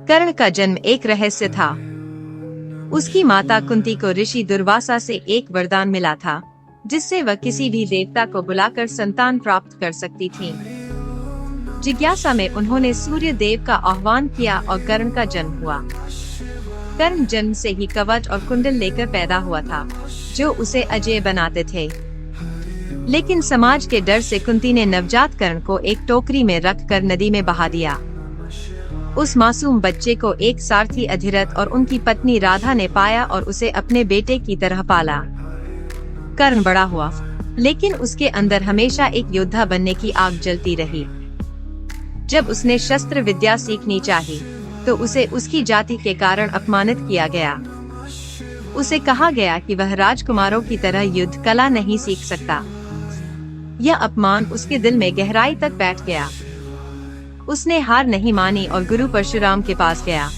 कर्ण का जन्म एक रहस्य था। उसकी माता कुंती को ऋषि दुर्वासा से एक वरदान मिला था, जिससे वह किसी भी देवता को बुलाकर संतान प्राप्त कर सकती थीं। जिज्ञासा में उन्होंने सूर्य देव का आह्वान किया और कर्ण का जन्म हुआ। कर्ण जन्म से ही कवच और कुंडल लेकर पैदा हुआ था, जो उसे अजेय बनाते थे। लेकिन समाज के डर से कुंती ने नवजात कर्ण को एक टोकरी में रखकर नदी में बहा दिया। उस मासूम बच्चे को एक सारथी अधिरथ और उनकी पत्नी राधा ने पाया और उसे अपने बेटे की तरह पाला। कर्ण बड़ा हुआ, लेकिन उसके अंदर हमेशा एक योद्धा बनने की आग जलती रही। जब उसने शस्त्र विद्या सीखनी चाही, तो उसे उसकी जाति के कारण अपमानित किया गया। उसे कहा गया कि वह राजकुमारों की तरह युद्ध कला नहीं सीख सकता। यह अपमान उसके दिल में गहराई तक बैठ गया। उसने हार नहीं मानी और गुरु परशुराम के पास गया।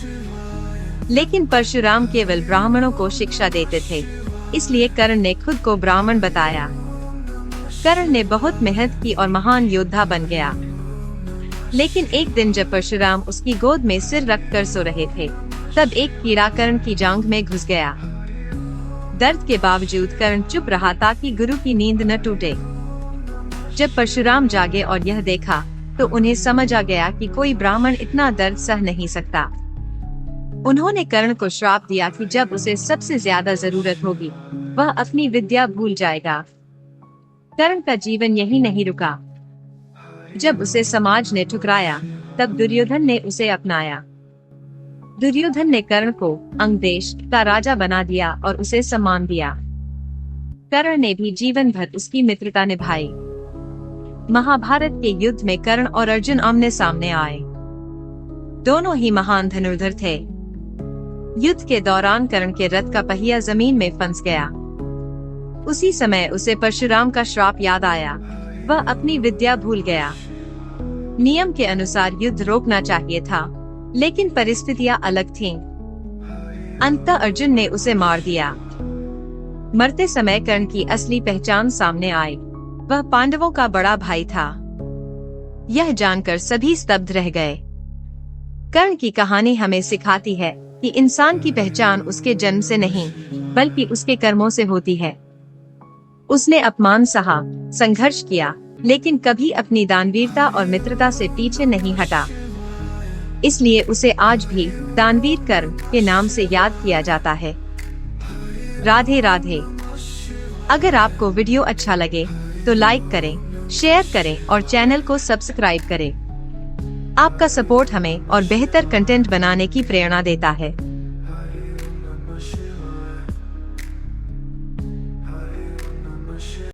लेकिन परशुराम केवल ब्राह्मणों को शिक्षा देते थे, इसलिए कर्ण ने खुद को ब्राह्मण बताया। कर्ण ने बहुत मेहनत की और महान योद्धा बन गया। लेकिन एक दिन जब परशुराम उसकी गोद में सिर रखकर सो रहे थे, तब एक कीड़ा कर्ण की जांघ में घुस गया। दर्द के बावजूद कर्ण चुप रहा ताकि गुरु की नींद न टूटे। जब परशुराम जागे और यह देखा, तो उन्हें समझ आ गया कि कोई ब्राह्मण इतना दर्द सह नहीं सकता। उन्होंने कर्ण को श्राप दिया कि जब उसे सबसे ज्यादा जरूरत होगी, वह अपनी विद्या भूल जाएगा। कर्ण का जीवन यही नहीं रुका। जब उसे समाज ने ठुकराया, तब दुर्योधन ने उसे अपनाया। दुर्योधन ने कर्ण को अंग देश का राजा बना दिया और उसे सम्मान दिया। कर्ण ने भी जीवन भर उसकी मित्रता निभाई। महाभारत के युद्ध में कर्ण और अर्जुन आमने सामने आए। दोनों ही महान धनुर्धर थे। युद्ध के दौरान कर्ण के रथ का पहिया जमीन में फंस गया। उसी समय उसे परशुराम का श्राप याद आया। वह अपनी विद्या भूल गया। नियम के अनुसार युद्ध रोकना चाहिए था, लेकिन परिस्थितियां अलग थीं। अंततः अर्जुन ने उसे मार दिया। मरते समय कर्ण की असली पहचान सामने आई। वह पांडवों का बड़ा भाई था। यह जानकर सभी स्तब्ध रह गए। कर्ण की कहानी हमें सिखाती है कि इंसान की पहचान उसके जन्म से नहीं, बल्कि उसके कर्मों से होती है। उसने अपमान सहा, संघर्ष किया, लेकिन कभी अपनी दानवीरता और मित्रता से पीछे नहीं हटा। इसलिए उसे आज भी दानवीर कर्ण के नाम से याद किया जाता है। राधे राधे। अगर आपको वीडियो अच्छा लगे तो लाइक करें, शेयर करें और चैनल को सब्सक्राइब करें। आपका सपोर्ट हमें और बेहतर कंटेंट बनाने की प्रेरणा देता है।